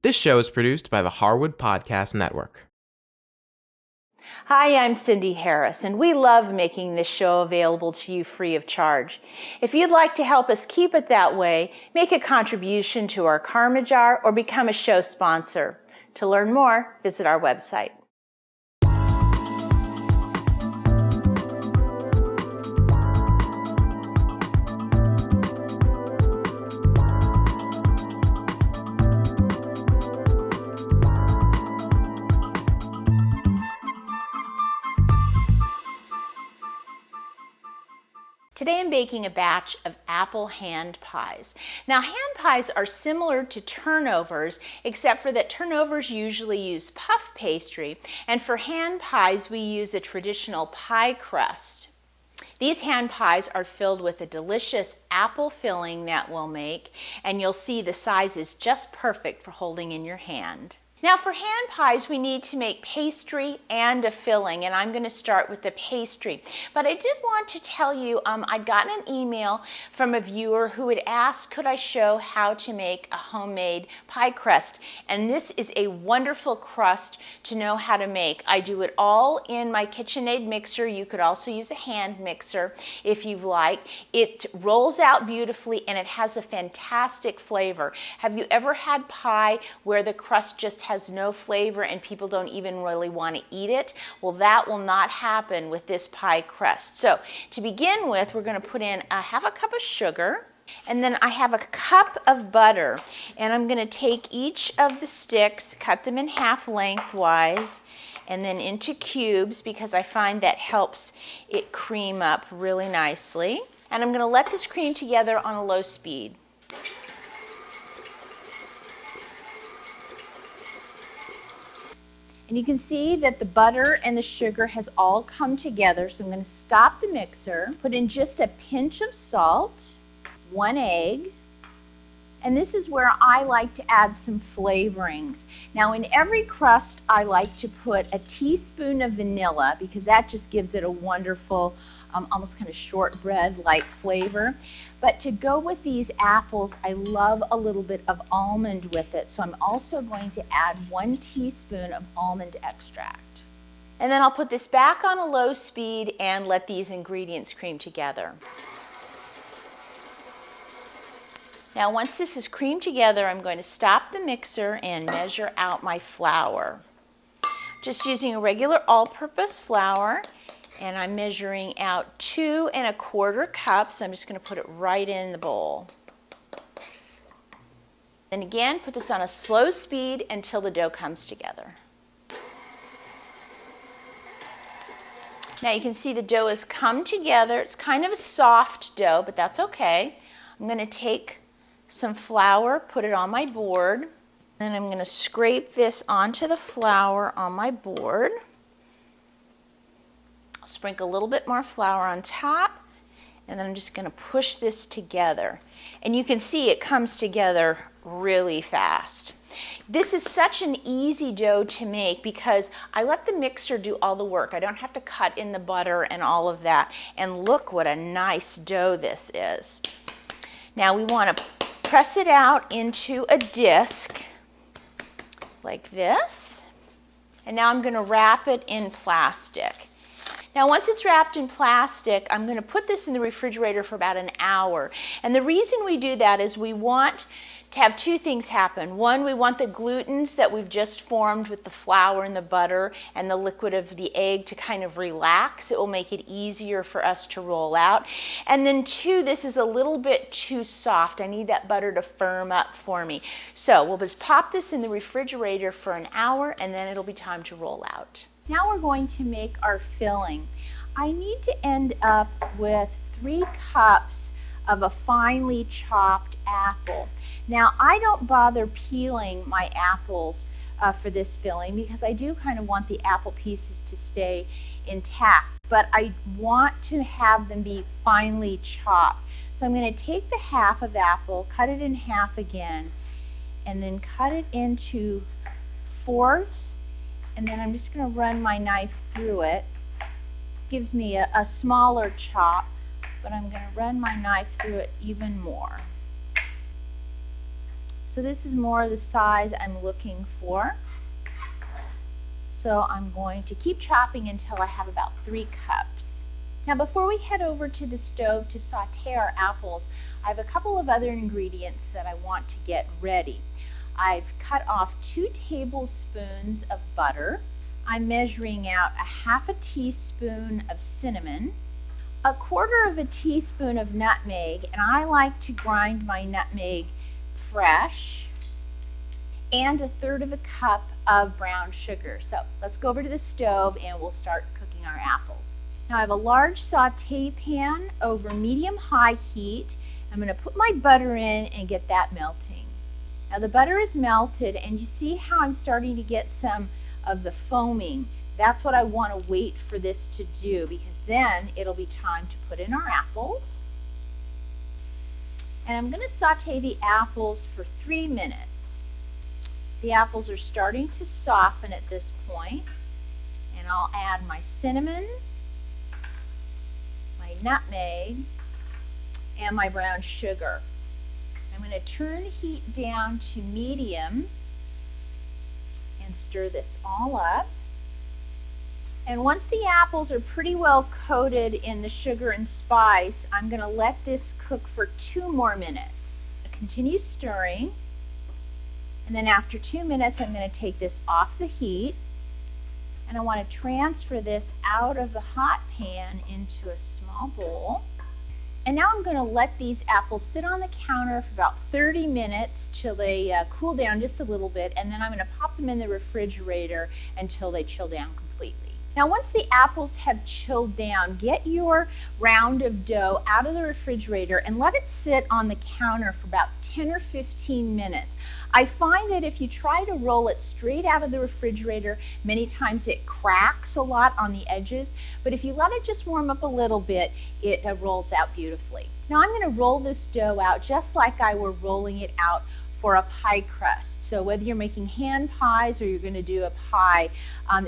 This show is produced by the Harwood Podcast Network. Hi, I'm Cindy Harris, and we love making this show available to you free of charge. If you'd like to help us keep it that way, make a contribution to our Karma Jar or become a show sponsor. To learn more, visit our website. Today I'm baking a batch of apple hand pies. Now hand pies are similar to turnovers, except for that turnovers usually use puff pastry, and for hand pies we use a traditional pie crust. These hand pies are filled with a delicious apple filling that we'll make, and you'll see the size is just perfect for holding in your hand. Now for hand pies, we need to make pastry and a filling, and I'm going to start with the pastry. But I did want to tell you, I'd gotten an email from a viewer who had asked, could I show how to make a homemade pie crust? And this is a wonderful crust to know how to make. I do it all in my KitchenAid mixer. You could also use a hand mixer if you'd like. It rolls out beautifully and it has a fantastic flavor. Have you ever had pie where the crust just has no flavor and people don't even really want to eat it? Well, that will not happen with this pie crust. So to begin with, we're going to put in half a cup of sugar, and then I have a cup of butter, and I'm going to take each of the sticks, cut them in half lengthwise, and then into cubes because I find that helps it cream up really nicely. And I'm going to let this cream together on a low speed. And you can see that the butter and the sugar has all come together. So I'm going to stop the mixer, put in just a pinch of salt, 1 egg, and this is where I like to add some flavorings. Now in every crust I like to put a teaspoon of vanilla because that just gives it a wonderful, almost kind of shortbread-like flavor. But to go with these apples, I love a little bit of almond with it. So I'm also going to add 1 teaspoon of almond extract. And then I'll put this back on a low speed and let these ingredients cream together. Now once this is creamed together, I'm going to stop the mixer and measure out my flour. Just using a regular all-purpose flour. And I'm measuring out 2 1/4 cups. I'm just going to put it right in the bowl. And again, put this on a slow speed until the dough comes together. Now you can see the dough has come together. It's kind of a soft dough, but that's okay. I'm going to take some flour, put it on my board, and I'm going to scrape this onto the flour on my board. Sprinkle a little bit more flour on top, and then I'm just going to push this together. And you can see it comes together really fast. This is such an easy dough to make because I let the mixer do all the work. I don't have to cut in the butter and all of that. And look what a nice dough this is. Now we want to press it out into a disc like this. And now I'm going to wrap it in plastic. Now once it's wrapped in plastic, I'm going to put this in the refrigerator for about an hour. And the reason we do that is we want to have 2 things happen. One, we want the glutens that we've just formed with the flour and the butter and the liquid of the egg to kind of relax. It will make it easier for us to roll out. And then 2, this is a little bit too soft. I need that butter to firm up for me. So we'll just pop this in the refrigerator for an hour and then it'll be time to roll out. Now we're going to make our filling. I need to end up with 3 cups of a finely chopped apple. Now I don't bother peeling my apples for this filling because I do kind of want the apple pieces to stay intact, but I want to have them be finely chopped. So I'm going to take the half of apple, cut it in half again, and then cut it into 4ths. And then I'm just going to run my knife through it. Gives me a smaller chop, but I'm going to run my knife through it even more. So this is more the size I'm looking for. So I'm going to keep chopping until I have about 3 cups. Now before we head over to the stove to saute our apples, I have a couple of other ingredients that I want to get ready. I've cut off 2 tablespoons of butter. I'm measuring out a half a teaspoon of cinnamon, a quarter of a teaspoon of nutmeg, and I like to grind my nutmeg fresh, and a third of a cup of brown sugar. So let's go over to the stove and we'll start cooking our apples. Now I have a large saute pan over medium-high heat. I'm going to put my butter in and get that melting. Now the butter is melted and you see how I'm starting to get some of the foaming. That's what I want to wait for this to do, because then it'll be time to put in our apples. And I'm going to saute the apples for 3 minutes. The apples are starting to soften at this point, and I'll add my cinnamon, my nutmeg, and my brown sugar. I'm going to turn the heat down to medium and stir this all up. And once the apples are pretty well coated in the sugar and spice, I'm going to let this cook for 2 more minutes. Continue stirring, and then after 2 minutes I'm going to take this off the heat, and I want to transfer this out of the hot pan into a small bowl. And now I'm going to let these apples sit on the counter for about 30 minutes till they cool down just a little bit, and then I'm going to pop them in the refrigerator until they chill down completely. Now once the apples have chilled down, get your round of dough out of the refrigerator and let it sit on the counter for about 10 or 15 minutes. I find that if you try to roll it straight out of the refrigerator, many times it cracks a lot on the edges, but if you let it just warm up a little bit, it rolls out beautifully. Now I'm going to roll this dough out just like I were rolling it out for a pie crust. So whether you're making hand pies or you're going to do a pie,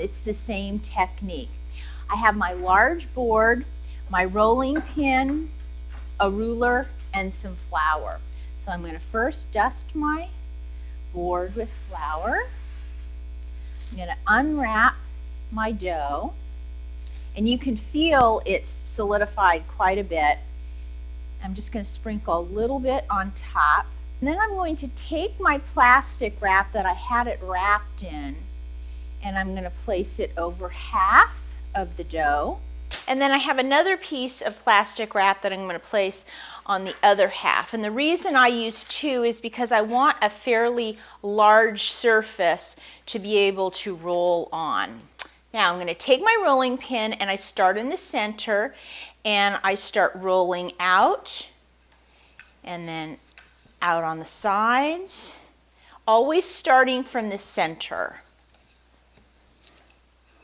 it's the same technique. I have my large board, my rolling pin, a ruler, and some flour. So I'm going to first dust my board with flour. I'm going to unwrap my dough, and you can feel it's solidified quite a bit. I'm just going to sprinkle a little bit on top. And then I'm going to take my plastic wrap that I had it wrapped in, and I'm going to place it over half of the dough. And then I have another piece of plastic wrap that I'm going to place on the other half. And the reason I use 2 is because I want a fairly large surface to be able to roll on. Now I'm going to take my rolling pin and I start in the center and I start rolling out and then out on the sides, always starting from the center.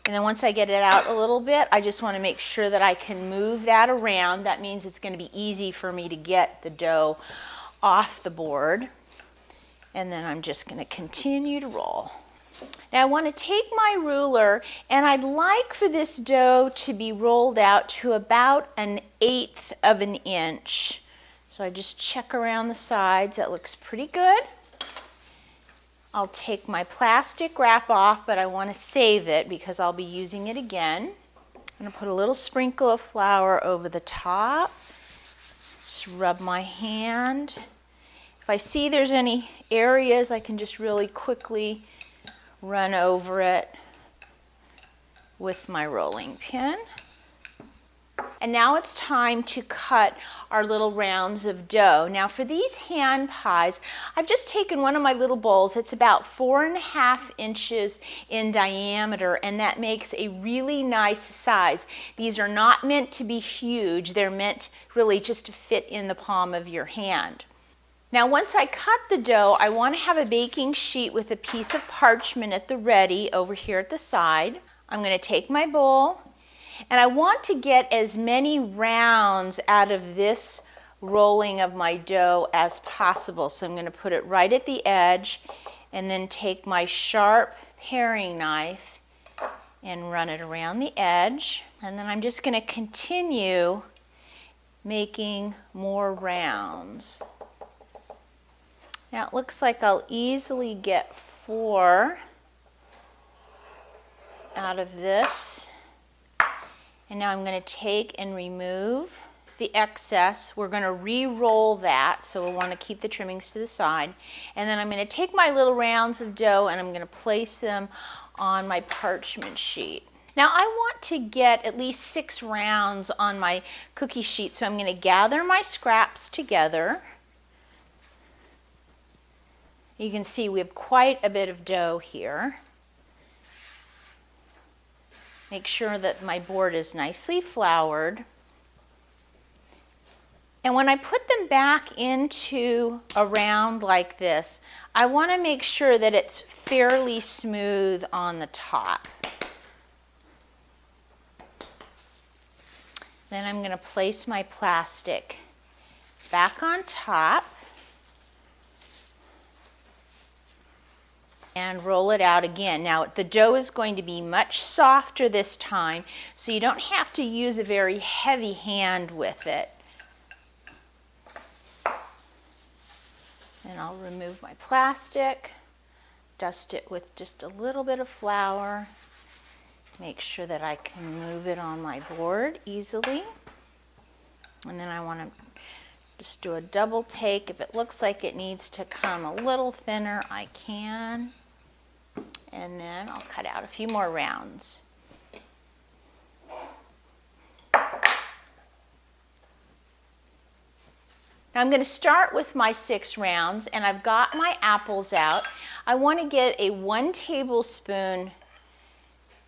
And then once I get it out a little bit, I just want to make sure that I can move that around. That means it's going to be easy for me to get the dough off the board. And then I'm just going to continue to roll. Now I want to take my ruler, and I'd like for this dough to be rolled out to about 1/8 of an inch. So I just check around the sides. That looks pretty good. I'll take my plastic wrap off, but I want to save it because I'll be using it again. I'm going to put a little sprinkle of flour over the top. Just rub my hand. If I see there's any areas, I can just really quickly run over it with my rolling pin. And now it's time to cut our little rounds of dough. Now for these hand pies, I've just taken one of my little bowls. It's about 4.5 inches in diameter, and that makes a really nice size. These are not meant to be huge. They're meant really just to fit in the palm of your hand. Now once I cut the dough, I want to have a baking sheet with a piece of parchment at the ready over here at the side. I'm going to take my bowl, and I want to get as many rounds out of this rolling of my dough as possible. So I'm going to put it right at the edge and then take my sharp paring knife and run it around the edge. And then I'm just going to continue making more rounds. Now it looks like I'll easily get 4 out of this. And now I'm going to take and remove the excess. We're going to re-roll that, so we'll want to keep the trimmings to the side. And then I'm going to take my little rounds of dough and I'm going to place them on my parchment sheet. Now I want to get at least 6 rounds on my cookie sheet, so I'm going to gather my scraps together. You can see we have quite a bit of dough here. Make sure that my board is nicely floured. And when I put them back into a round like this, I want to make sure that it's fairly smooth on the top. Then I'm going to place my plastic back on top and roll it out again. Now the dough is going to be much softer this time, so you don't have to use a very heavy hand with it. And I'll remove my plastic, dust it with just a little bit of flour, make sure that I can move it on my board easily. And then I want to just do a double take. If it looks like it needs to come a little thinner, I can. And then I'll cut out a few more rounds. Now I'm going to start with my 6 rounds, and I've got my apples out. I want to get a 1 tablespoon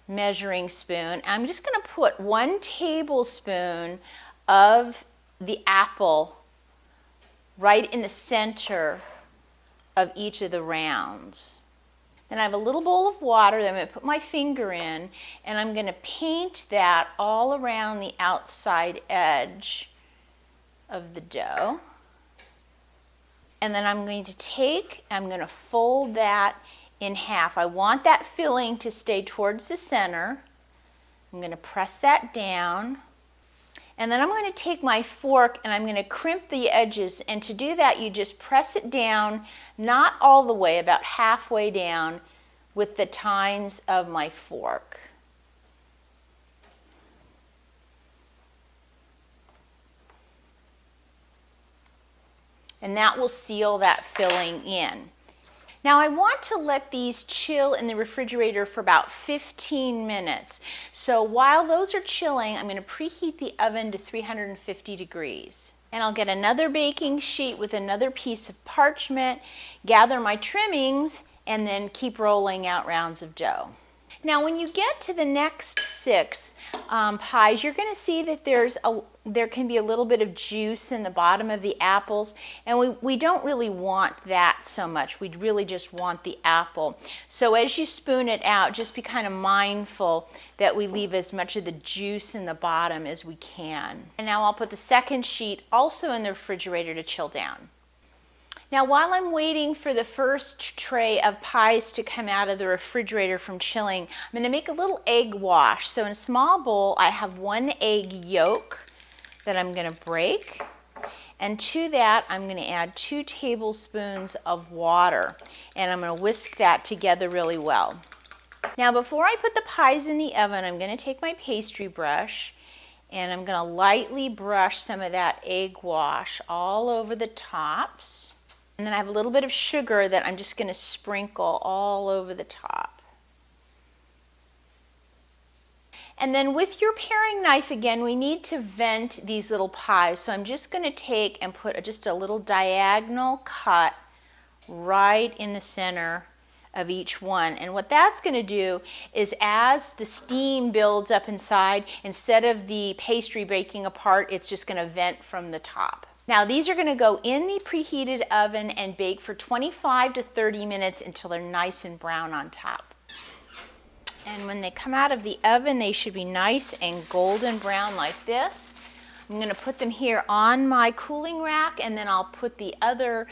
measuring spoon. I'm just going to put 1 tablespoon of the apple right in the center of each of the rounds. Then I have a little bowl of water that I'm going to put my finger in, and I'm going to paint that all around the outside edge of the dough. And then I'm going to fold that in half. I want that filling to stay towards the center. I'm going to press that down. And then I'm going to take my fork and I'm going to crimp the edges. And to do that, you just press it down, not all the way, about halfway down with the tines of my fork. And that will seal that filling in. Now I want to let these chill in the refrigerator for about 15 minutes. So while those are chilling, I'm going to preheat the oven to 350 degrees. And I'll get another baking sheet with another piece of parchment, gather my trimmings, and then keep rolling out rounds of dough. Now when you get to the next 6 pies, you're going to see that there can be a little bit of juice in the bottom of the apples, and we don't really want that so much. We'd really just want the apple. So as you spoon it out, just be kind of mindful that we leave as much of the juice in the bottom as we can. And now I'll put the second sheet also in the refrigerator to chill down. Now while I'm waiting for the first tray of pies to come out of the refrigerator from chilling, I'm going to make a little egg wash. So in a small bowl, I have 1 egg yolk that I'm going to break. And to that, I'm going to add 2 tablespoons of water. And I'm going to whisk that together really well. Now before I put the pies in the oven, I'm going to take my pastry brush and I'm going to lightly brush some of that egg wash all over the tops. And then I have a little bit of sugar that I'm just going to sprinkle all over the top. And then with your paring knife, again, we need to vent these little pies. So I'm just going to take and put just a little diagonal cut right in the center of each one. And what that's going to do is as the steam builds up inside, instead of the pastry breaking apart, it's just going to vent from the top. Now these are going to go in the preheated oven and bake for 25 to 30 minutes until they're nice and brown on top. And when they come out of the oven, they should be nice and golden brown like this. I'm going to put them here on my cooling rack, and then I'll put the other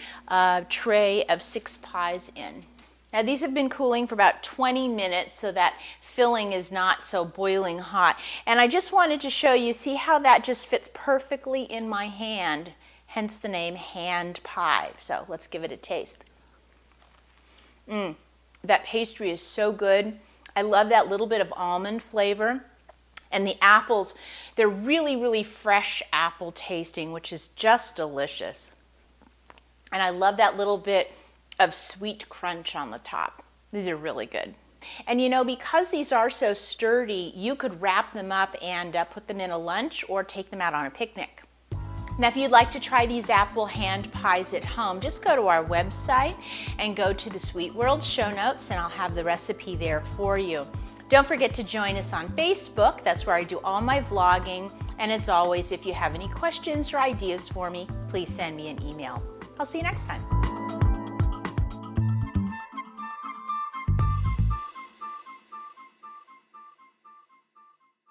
tray of 6 pies in. Now these have been cooling for about 20 minutes, so that filling is not so boiling hot. And I just wanted to show you, see how that just fits perfectly in my hand, hence the name hand pie. So let's give it a taste. That pastry is so good. I love that little bit of almond flavor. And the apples, they're really, really fresh apple tasting, which is just delicious. And I love that little bit of sweet crunch on the top. These are really good. And you know, because these are so sturdy, you could wrap them up and put them in a lunch or take them out on a picnic. Now, if you'd like to try these apple hand pies at home, just go to our website and go to the Sweet World show notes, and I'll have the recipe there for you. Don't forget to join us on Facebook. That's where I do all my vlogging. And as always, if you have any questions or ideas for me, please send me an email. I'll see you next time.